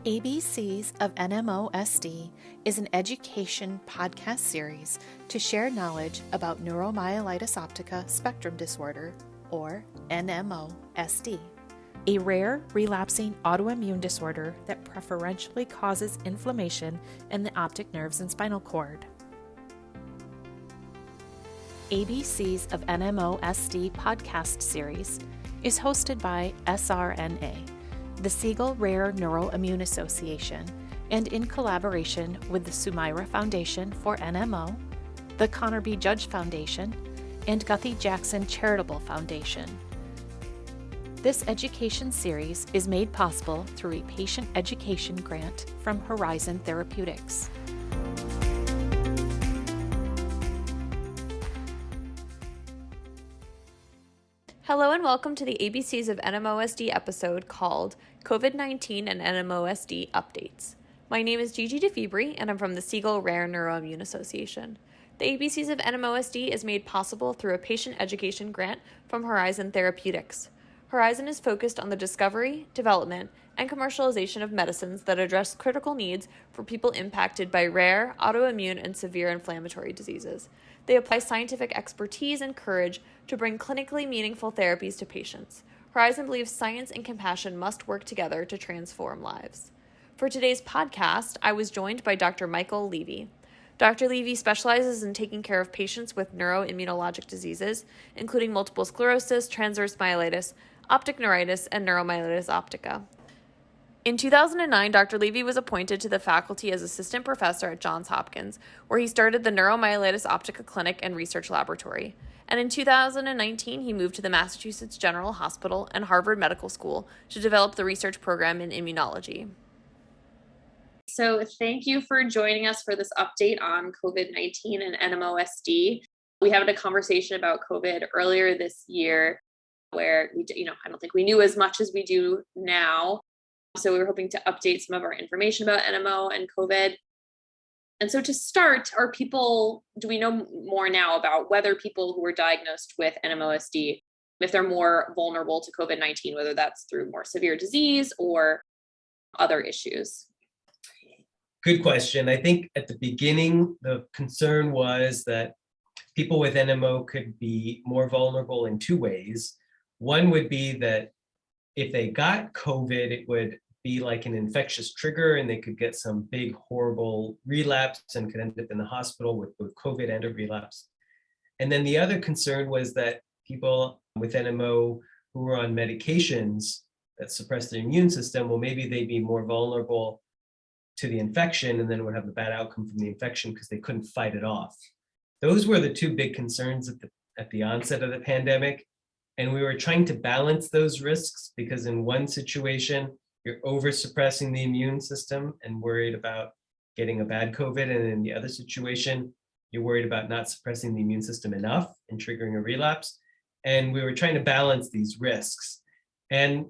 ABCs of NMOSD is an education podcast series to share knowledge about neuromyelitis optica spectrum disorder, or NMOSD, a rare relapsing autoimmune disorder that preferentially causes inflammation in the optic nerves and spinal cord. ABCs of NMOSD podcast series is hosted by SRNA, the Siegel Rare Neuroimmune Association, and in collaboration with the Sumaira Foundation for NMO, the Connor B. Judge Foundation, and Guthrie Jackson Charitable Foundation. This education series is made possible through a patient education grant from Horizon Therapeutics. Hello and welcome to the ABCs of NMOSD episode called COVID-19 and NMOSD Updates. My name is Gigi deFiebre and I'm from the Siegel Rare Neuroimmune Association. The ABCs of NMOSD is made possible through a patient education grant from Horizon Therapeutics. Horizon is focused on the discovery, development, and commercialization of medicines that address critical needs for people impacted by rare, autoimmune, and severe inflammatory diseases. They apply scientific expertise and courage to bring clinically meaningful therapies to patients. Horizon believes science and compassion must work together to transform lives. For today's podcast, I was joined by Dr. Michael Levy. Dr. Levy specializes in taking care of patients with neuroimmunologic diseases, including multiple sclerosis, transverse myelitis, optic neuritis, and neuromyelitis optica. In 2009, Dr. Levy was appointed to the faculty as assistant professor at Johns Hopkins, where he started the Neuromyelitis Optica Clinic and Research Laboratory. And in 2019, he moved to the Massachusetts General Hospital and Harvard Medical School to develop the research program in immunology. So thank you for joining us for this update on COVID-19 and NMOSD. We had a conversation about COVID earlier this year where I don't think we knew as much as we do now. So we were hoping to update some of our information about NMO and COVID. And so to start, do we know more now about whether people who are diagnosed with NMOSD, if they're more vulnerable to COVID-19, whether that's through more severe disease or other issues? Good question. I think at the beginning, the concern was that people with NMO could be more vulnerable in two ways. One would be that if they got COVID, it would be like an infectious trigger and they could get some big, horrible relapse and could end up in the hospital with both COVID and a relapse. And then the other concern was that people with NMO who were on medications that suppress their immune system, well, maybe they'd be more vulnerable to the infection and then would have a bad outcome from the infection because they couldn't fight it off. Those were the two big concerns at the onset of the pandemic. And we were trying to balance those risks because in one situation, you're over suppressing the immune system and worried about getting a bad COVID. And in the other situation, you're worried about not suppressing the immune system enough and triggering a relapse. And we were trying to balance these risks. And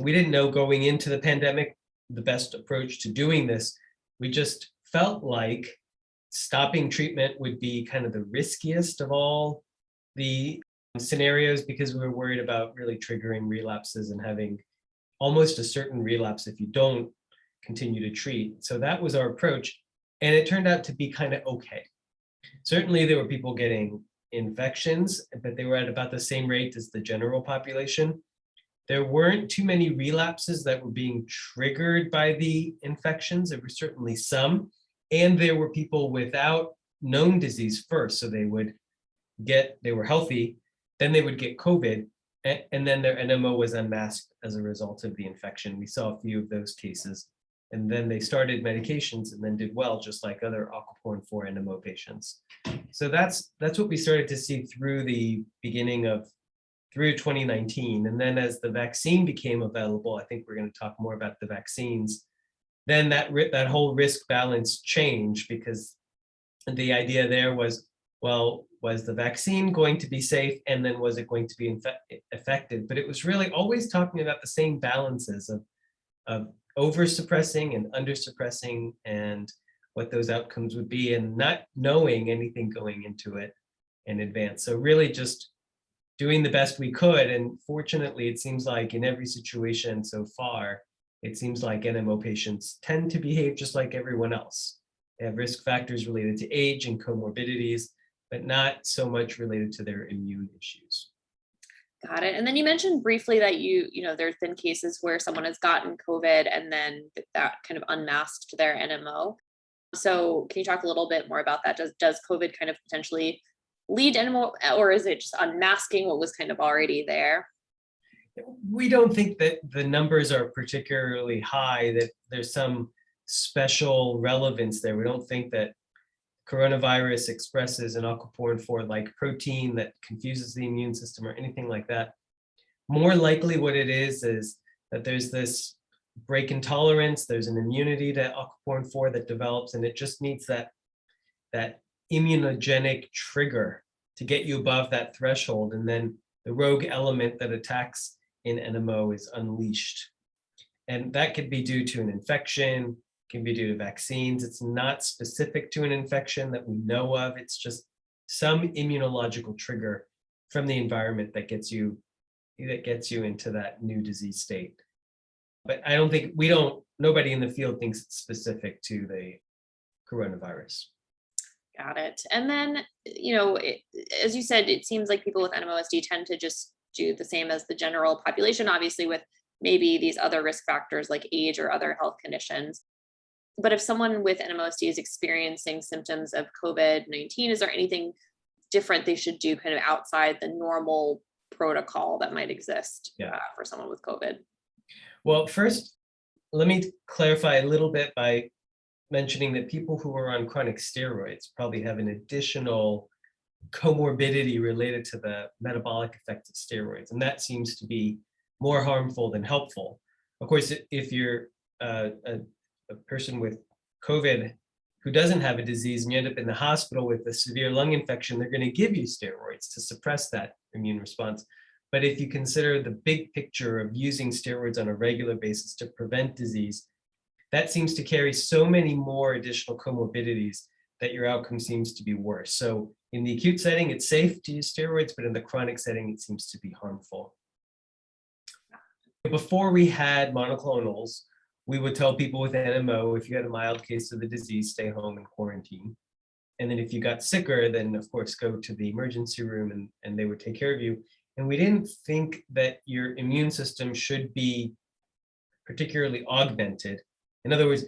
we didn't know going into the pandemic the best approach to doing this. We just felt like stopping treatment would be kind of the riskiest of all the scenarios because we were worried about really triggering relapses and having almost a certain relapse if you don't continue to treat. So that was our approach. And it turned out to be kind of okay. Certainly there were people getting infections, but they were at about the same rate as the general population. There weren't too many relapses that were being triggered by the infections. There were certainly some. And there were people without known disease first. So they were healthy, then they would get COVID, and then their NMO was unmasked as a result of the infection. We saw a few of those cases. And then they started medications and then did well, just like other aquaporin 4 NMO patients. So that's what we started to see through the beginning of through 2019. And then as the vaccine became available, I think we're going to talk more about the vaccines, then that whole risk balance changed because the idea there was, well, was the vaccine going to be safe? And then was it going to be effective? But it was really always talking about the same balances of over suppressing and under suppressing and what those outcomes would be and not knowing anything going into it in advance. So really just doing the best we could. And fortunately, it seems like in every situation so far, it seems like NMO patients tend to behave just like everyone else. They have risk factors related to age and comorbidities, but not so much related to their immune issues. Got it. And then you mentioned briefly that there's been cases where someone has gotten COVID and then that kind of unmasked their NMO. So can you talk a little bit more about that? Does COVID kind of potentially lead to NMO, or is it just unmasking what was kind of already there? We don't think that the numbers are particularly high, that there's some special relevance there. We don't think that coronavirus expresses an aquaporin 4-like protein that confuses the immune system or anything like that. More likely what it is that there's this break in tolerance, there's an immunity to aquaporin 4 that develops, and it just needs that immunogenic trigger to get you above that threshold, and then the rogue element that attacks in NMO is unleashed. And that could be due to an infection, can be due to vaccines. It's not specific to an infection that we know of. It's just some immunological trigger from the environment that gets you into that new disease state. But I don't think, nobody in the field thinks it's specific to the coronavirus. Got it. And then, as you said, it seems like people with NMOSD tend to just do the same as the general population, obviously with maybe these other risk factors like age or other health conditions. But if someone with NMOSD is experiencing symptoms of COVID-19, is there anything different they should do kind of outside the normal protocol that might exist for someone with COVID? Well, first, let me clarify a little bit by mentioning that people who are on chronic steroids probably have an additional comorbidity related to the metabolic effects of steroids, and that seems to be more harmful than helpful. Of course, if you're a person with COVID who doesn't have a disease and you end up in the hospital with a severe lung infection, they're going to give you steroids to suppress that immune response. But if you consider the big picture of using steroids on a regular basis to prevent disease, that seems to carry so many more additional comorbidities that your outcome seems to be worse. So in the acute setting, it's safe to use steroids, but in the chronic setting, it seems to be harmful. Before we had monoclonals, we would tell people with NMO, if you had a mild case of the disease, stay home and quarantine. And then if you got sicker, then of course, go to the emergency room and they would take care of you. And we didn't think that your immune system should be particularly augmented. In other words,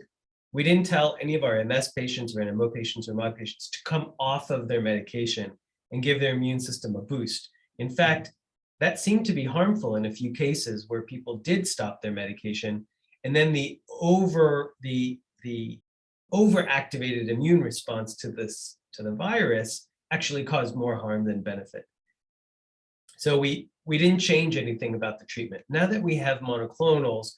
we didn't tell any of our MS patients or NMO patients or MOD patients to come off of their medication and give their immune system a boost. In fact, that seemed to be harmful in a few cases where people did stop their medication, and then the overactivated immune response to the virus actually caused more harm than benefit. So we didn't change anything about the treatment. Now that we have monoclonals,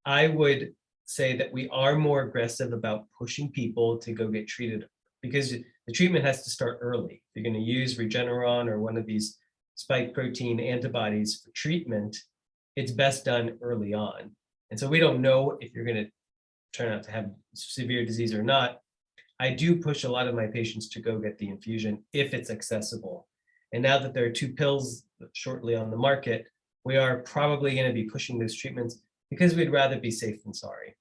I would say that we are more aggressive about pushing people to go get treated, because the treatment has to start early. If you're going to use Regeneron or one of these spike protein antibodies for treatment, it's best done early on. And so we don't know if you're going to turn out to have severe disease or not. I do push a lot of my patients to go get the infusion if it's accessible. And now that there are 2 pills shortly on the market, we are probably going to be pushing those treatments because we'd rather be safe than sorry.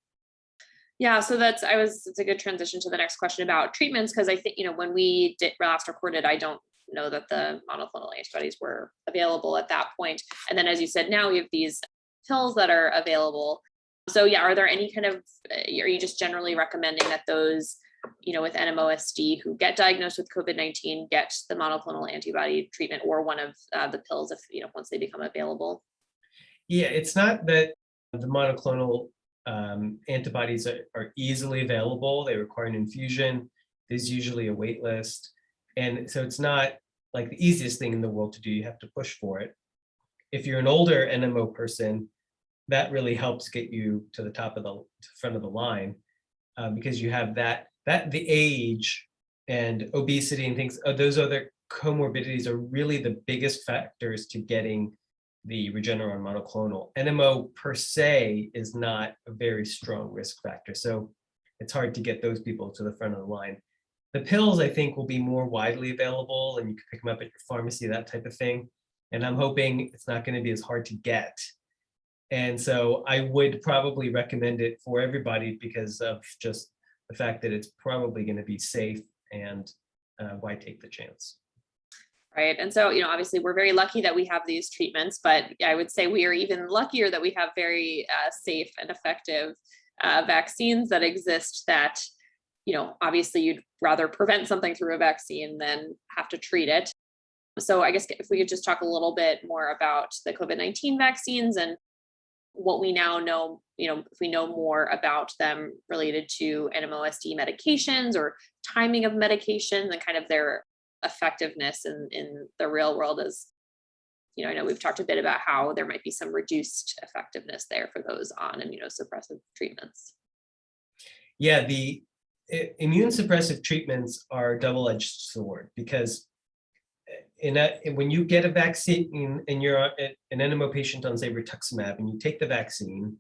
Yeah, so it's a good transition to the next question about treatments, because I think, when we last recorded, I don't know that the monoclonal antibodies were available at that point. And then, as you said, now we have these pills that are available. So yeah, are there any kind of, are you just generally recommending that those, with NMOSD who get diagnosed with COVID-19 get the monoclonal antibody treatment or one of the pills if, once they become available? Yeah, it's not that the monoclonal antibodies are easily available. They require an infusion. There's usually a wait list. And so it's not like the easiest thing in the world to do. You have to push for it. If you're an older NMO person, that really helps get you to the front of the line, because you have that the age and obesity and things, those other comorbidities are really the biggest factors to getting the Regeneron monoclonal. NMO per se is not a very strong risk factor, so it's hard to get those people to the front of the line. The pills, I think, will be more widely available, and you can pick them up at your pharmacy, that type of thing. And I'm hoping it's not going to be as hard to get. And so I would probably recommend it for everybody because of just the fact that it's probably going to be safe, and why take the chance? Right. And so, obviously we're very lucky that we have these treatments, but I would say we are even luckier that we have very safe and effective vaccines that exist that, obviously you'd rather prevent something through a vaccine than have to treat it. So I guess if we could just talk a little bit more about the COVID-19 vaccines and what we now know, if we know more about them related to NMOSD medications or timing of medications and kind of their effectiveness in the real world. As I know we've talked a bit about how there might be some reduced effectiveness there for those on immunosuppressive treatments. Yeah, the immune suppressive treatments are a double-edged sword, because when you get a vaccine and you're an NMO patient on, say, rituximab, and you take the vaccine,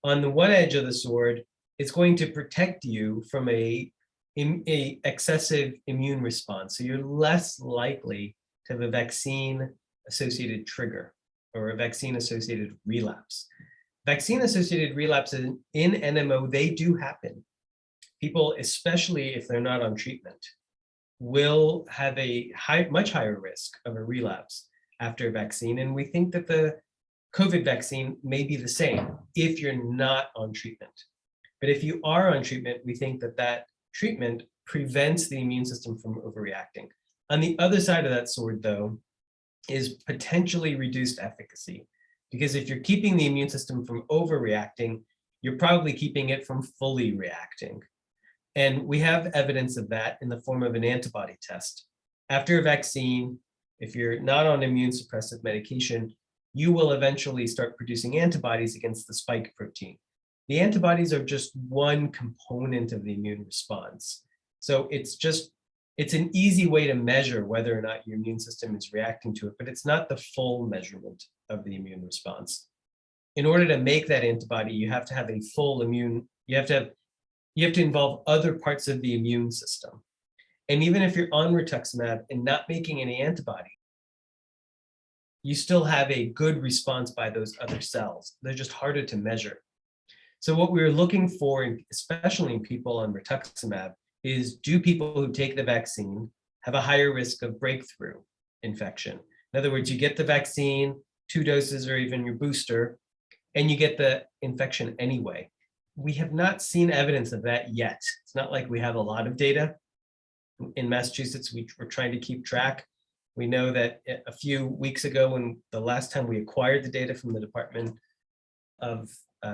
on the one edge of the sword, it's going to protect you from a excessive immune response. So you're less likely to have a vaccine-associated trigger or a vaccine-associated relapse. Vaccine-associated relapses in NMO, they do happen. People, especially if they're not on treatment, will have a much higher risk of a relapse after a vaccine. And we think that the COVID vaccine may be the same if you're not on treatment. But if you are on treatment, we think that treatment prevents the immune system from overreacting. On the other side of that sword, though, is potentially reduced efficacy. Because if you're keeping the immune system from overreacting, you're probably keeping it from fully reacting. And we have evidence of that in the form of an antibody test. After a vaccine, if you're not on immune suppressive medication, you will eventually start producing antibodies against the spike protein. The antibodies are just one component of the immune response. So it's an easy way to measure whether or not your immune system is reacting to it, but it's not the full measurement of the immune response. In order to make that antibody, you have to have a full immune, you have to involve other parts of the immune system. And even if you're on rituximab and not making any antibody, you still have a good response by those other cells. They're just harder to measure. So what we're looking for, especially in people on rituximab, is do people who take the vaccine have a higher risk of breakthrough infection? In other words, you get the vaccine, 2 doses or even your booster, and you get the infection anyway. We have not seen evidence of that yet. It's not like we have a lot of data. In Massachusetts, we're trying to keep track. We know that a few weeks ago, when the last time we acquired the data from the Department of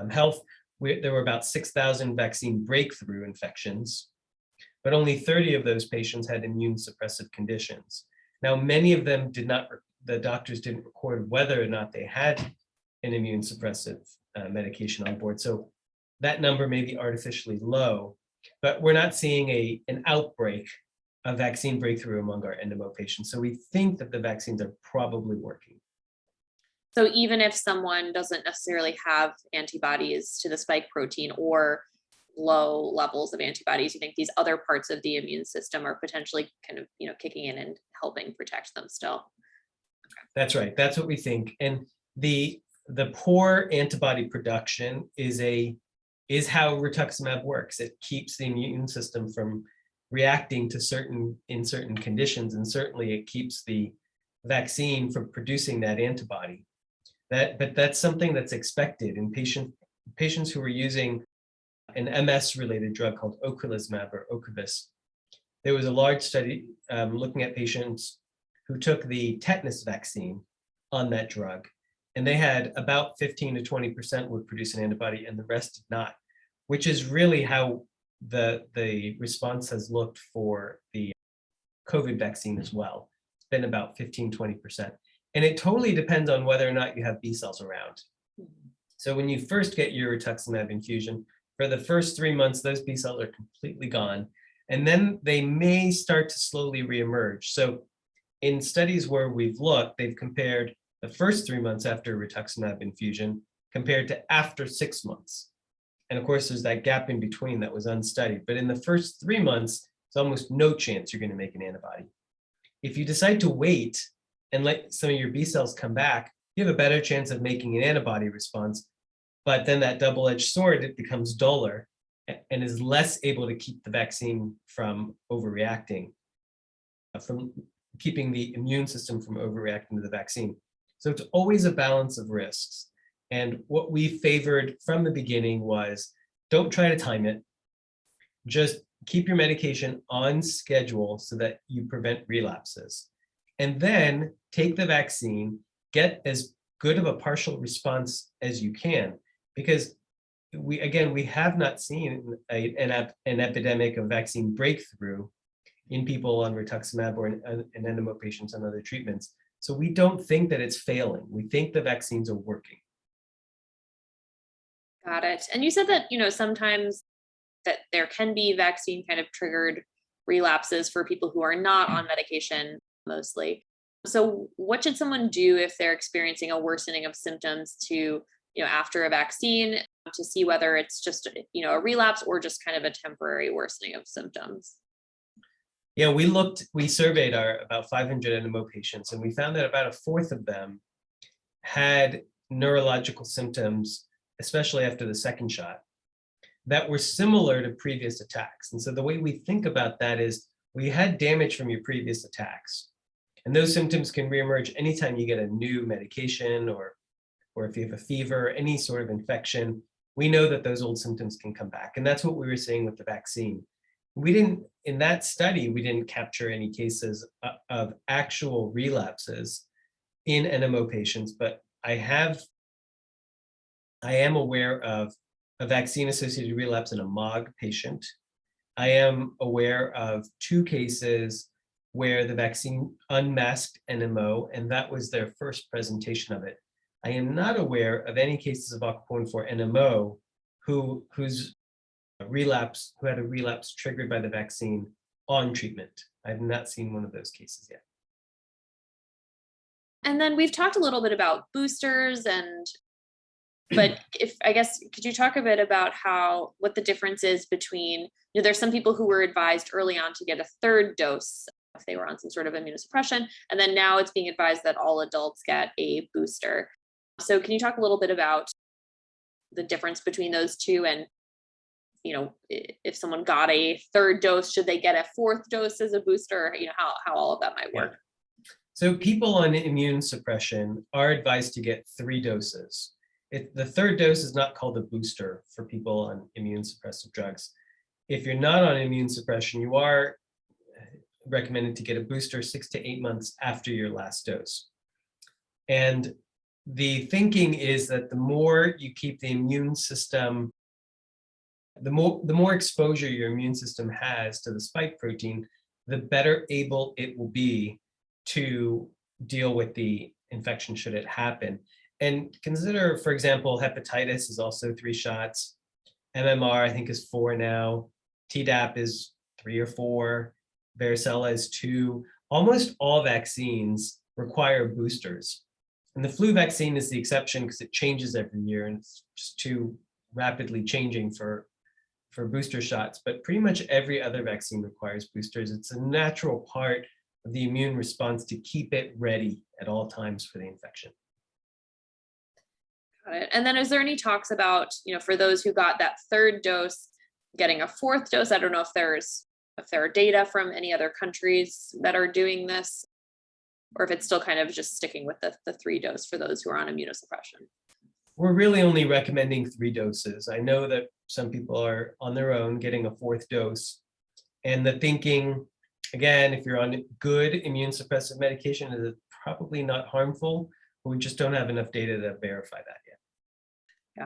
Health, there were about 6,000 vaccine breakthrough infections, but only 30 of those patients had immune suppressive conditions. Now, many of them the doctors didn't record whether or not they had an immune suppressive medication on board. So that number may be artificially low, but we're not seeing an outbreak of vaccine breakthrough among our NMO patients. So we think that the vaccines are probably working. So even if someone doesn't necessarily have antibodies to the spike protein or low levels of antibodies, you think these other parts of the immune system are potentially kind of, kicking in and helping protect them still? Okay. That's right. That's what we think. And the poor antibody production is how rituximab works. It keeps the immune system from reacting to certain conditions, and certainly it keeps the vaccine from producing that antibody. But that's something that's expected in patients who are using an MS-related drug called ocrelizumab or Ocrevus. There was a large study looking at patients who took the tetanus vaccine on that drug, and they had about 15 to 20% would produce an antibody, and the rest did not, which is really how the response has looked for the COVID vaccine as well. It's been about 15, 20%. And it totally depends on whether or not you have B cells around. So when you first get your rituximab infusion, for the first 3 months, those B cells are completely gone. And then they may start to slowly reemerge. So in studies where we've looked, they've compared the first 3 months after rituximab infusion compared to after 6 months. And of course, there's that gap in between that was unstudied. But in the first 3 months, there's almost no chance you're going to make an antibody. If you decide to wait and let some of your B cells come back, you have a better chance of making an antibody response. But then that double-edged sword, it becomes duller and is less able to keep the vaccine from overreacting, from keeping the immune system from overreacting to the vaccine. So it's always a balance of risks. And what we favored from the beginning was don't try to time it. Just keep your medication on schedule so that you prevent relapses. And then take the vaccine, get as good of a partial response as you can, because we have not seen an epidemic of vaccine breakthrough in people on rituximab or in NMO patients on other treatments. So we don't think that it's failing. We think the vaccines are working. Got it. And you said that, sometimes that there can be vaccine kind of triggered relapses for people who are not on medication mostly. So what should someone do if they're experiencing a worsening of symptoms to, after a vaccine, to see whether it's just, a relapse or just kind of a temporary worsening of symptoms? Yeah, we surveyed about 500 NMO patients, and we found that about a fourth of them had neurological symptoms, especially after the second shot, that were similar to previous attacks. And so the way we think about that is we had damage from your previous attacks. And those symptoms can reemerge anytime you get a new medication or if you have a fever, any sort of infection. We know that those old symptoms can come back. And that's what we were seeing with the vaccine. In that study, we didn't capture any cases of actual relapses in NMO patients, but I am aware of a vaccine-associated relapse in a MOG patient. I am aware of 2 cases where the vaccine unmasked NMO, and that was their first presentation of it. I am not aware of any cases of aquaporin 4 NMO who had a relapse triggered by the vaccine on treatment. I have not seen one of those cases yet. And then we've talked a little bit about boosters but could you talk a bit about what the difference is between, there's some people who were advised early on to get a 3rd dose if they were on some sort of immunosuppression, and then now it's being advised that all adults get a booster. So can you talk a little bit about the difference between those two, and if someone got a 3rd dose, should they get a 4th dose as a booster, how all of that might work? Yeah. So people on immune suppression are advised to get 3 doses. The 3rd dose is not called a booster for people on immune suppressive drugs. If you're not on immune suppression, you are recommended to get a booster 6 to 8 months after your last dose. And the thinking is that the more you keep the immune system, the more exposure your immune system has to the spike protein, the better able it will be to deal with the infection should it happen. And consider, for example, hepatitis is also 3 shots. MMR, I think, is 4 now. Tdap is 3 or 4. Varicella is 2. Almost all vaccines require boosters. And the flu vaccine is the exception because it changes every year and it's just too rapidly changing for booster shots. But pretty much every other vaccine requires boosters. It's a natural part of the immune response to keep it ready at all times for the infection. Got it. And then is there any talks about, for those who got that 3rd dose, getting a 4th dose? I don't know if there are data from any other countries that are doing this, or if it's still kind of just sticking with the 3 dose for those who are on immunosuppression. We're really only recommending 3 doses. I know that some people are on their own getting a 4th dose. And the thinking, again, if you're on good immune suppressive medication, is probably not harmful, but we just don't have enough data to verify that yet.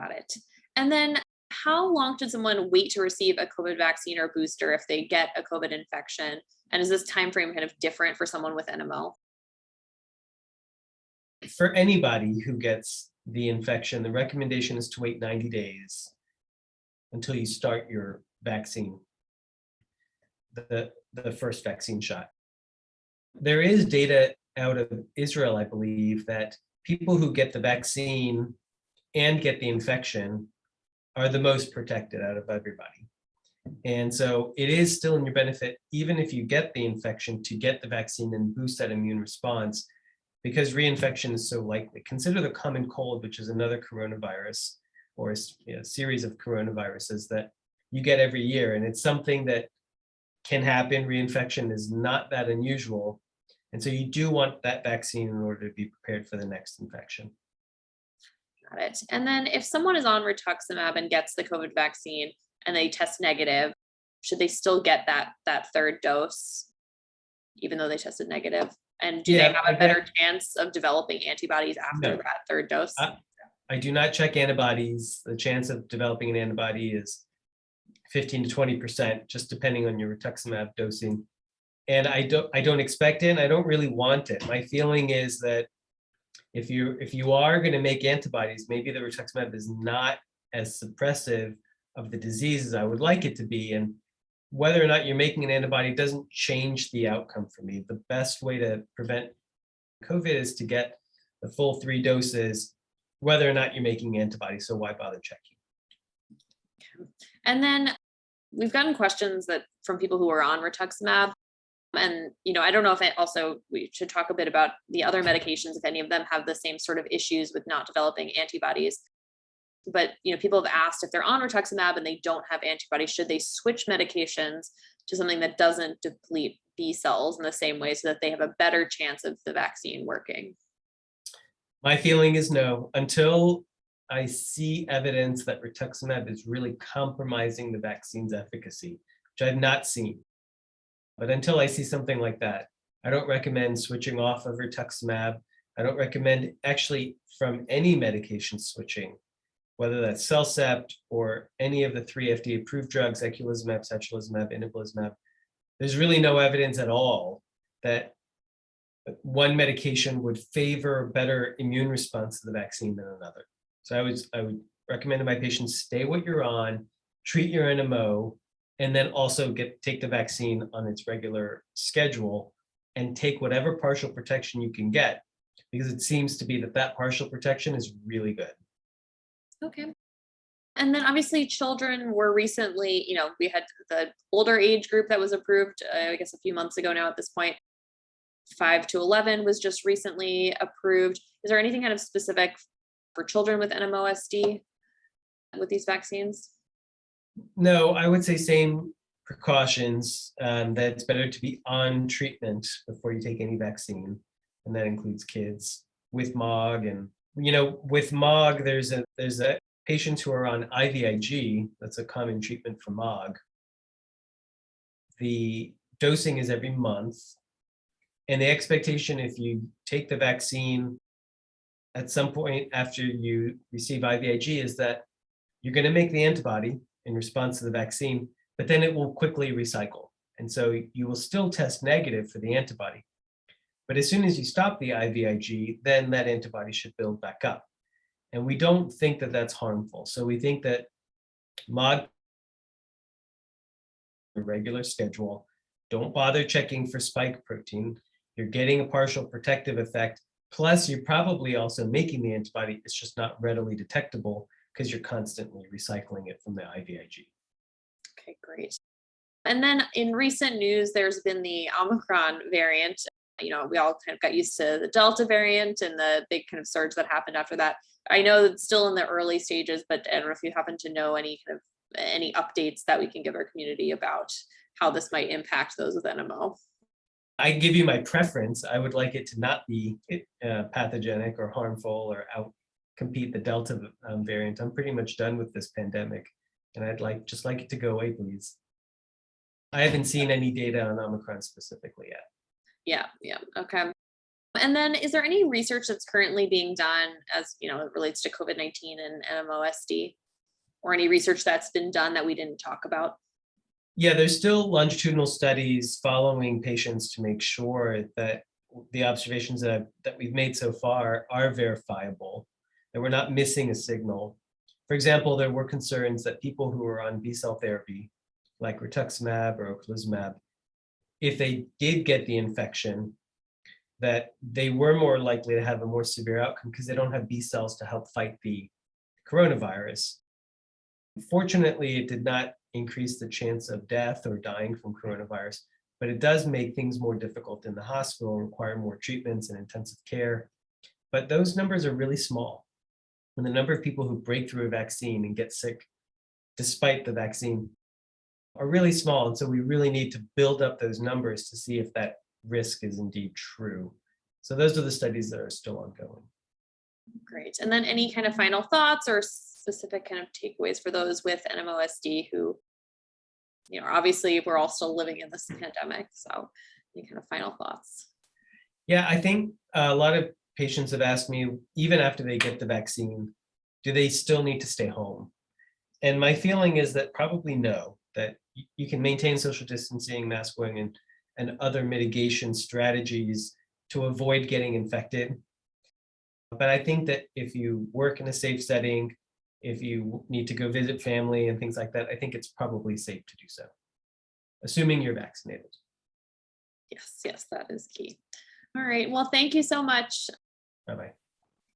Got it. And then how long should someone wait to receive a COVID vaccine or booster if they get a COVID infection? And is this time frame kind of different for someone with NMO? For anybody who gets the infection, the recommendation is to wait 90 days until you start your vaccine, the first vaccine shot. There is data out of Israel, I believe, that people who get the vaccine and get the infection are the most protected out of everybody. And so it is still in your benefit, even if you get the infection, to get the vaccine and boost that immune response, because reinfection is so likely. Consider the common cold, which is another coronavirus or a series of coronaviruses that you get every year. And it's something that can happen. Reinfection is not that unusual. And so you do want that vaccine in order to be prepared for the next infection. Got it. And then if someone is on rituximab and gets the COVID vaccine and they test negative, should they still get that third dose, even though they tested negative? And do they have a better chance of developing antibodies after that third dose? I do not check antibodies. The chance of developing an antibody is 15 to 20%, just depending on your rituximab dosing. And I don't expect it, and I don't really want it. My feeling is that if you are going to make antibodies, maybe the rituximab is not as suppressive of the disease as I would like it to be. And whether or not you're making an antibody doesn't change the outcome for me. The best way to prevent COVID is to get the full 3 doses, whether or not you're making antibodies. So why bother checking? And then we've gotten questions from people who are on rituximab. And, I don't know if we should talk a bit about the other medications, if any of them have the same sort of issues with not developing antibodies. But, people have asked if they're on rituximab and they don't have antibodies, should they switch medications to something that doesn't deplete B cells in the same way so that they have a better chance of the vaccine working? My feeling is no, until I see evidence that rituximab is really compromising the vaccine's efficacy, which I've not seen. But until I see something like that, I don't recommend switching off of rituximab. I don't recommend actually from any medication switching, whether that's Cellcept or any of the 3 FDA-approved drugs, eculizumab, satralizumab, inebilizumab. There's really no evidence at all that one medication would favor better immune response to the vaccine than another. So I would recommend to my patients, stay what you're on, treat your NMO, and then also take the vaccine on its regular schedule and take whatever partial protection you can get, because it seems to be that partial protection is really good. Okay. And then obviously children were recently, we had the older age group that was approved, I guess a few months ago now at this point. 5 to 11 was just recently approved. Is there anything kind of specific for children with NMOSD with these vaccines? No, I would say same precautions, that it's better to be on treatment before you take any vaccine. And that includes kids with MOG. And, with MOG, there's a patients who are on IVIG. That's a common treatment for MOG. The dosing is every month. And the expectation, if you take the vaccine at some point after you receive IVIG, is that you're going to make the antibody in response to the vaccine, but then it will quickly recycle. And so you will still test negative for the antibody. But as soon as you stop the IVIG, then that antibody should build back up. And we don't think that that's harmful. So we think that MOG, a regular schedule, don't bother checking for spike protein. You're getting a partial protective effect. Plus, you're probably also making the antibody. It's just not readily detectable because you're constantly recycling it from the IVIG. Okay, great. And then in recent news, there's been the Omicron variant. We all kind of got used to the Delta variant and the big kind of surge that happened after that. I know it's still in the early stages, but I don't know if you happen to know any updates that we can give our community about how this might impact those with NMO. I give you my preference. I would like it to not be pathogenic or harmful or outcompete the Delta variant. I'm pretty much done with this pandemic, and I'd just like it to go away, please. I haven't seen any data on Omicron specifically yet. Yeah. Okay. And then is there any research that's currently being done as, it relates to COVID-19 and NMOSD, or any research that's been done that we didn't talk about? Yeah, there's still longitudinal studies following patients to make sure that the observations that we've made so far are verifiable, that we're not missing a signal. For example, there were concerns that people who are on B-cell therapy, like rituximab or ocrelizumab, if they did get the infection, that they were more likely to have a more severe outcome because they don't have B cells to help fight the coronavirus. Fortunately, it did not increase the chance of death or dying from coronavirus, but it does make things more difficult in the hospital, require more treatments and intensive care. But those numbers are really small. And the number of people who break through a vaccine and get sick despite the vaccine are really small. And so we really need to build up those numbers to see if that risk is indeed true. So those are the studies that are still ongoing. Great. And then any kind of final thoughts or specific kind of takeaways for those with NMOSD who, obviously we're all still living in this pandemic. So any kind of final thoughts? Yeah, I think a lot of patients have asked me, even after they get the vaccine, do they still need to stay home? And my feeling is that probably no, that you can maintain social distancing, mask wearing, and other mitigation strategies to avoid getting infected. But I think that if you work in a safe setting, if you need to go visit family and things like that, I think it's probably safe to do so, assuming you're vaccinated. Yes, that is key. All right. Well, thank you so much. Bye-bye.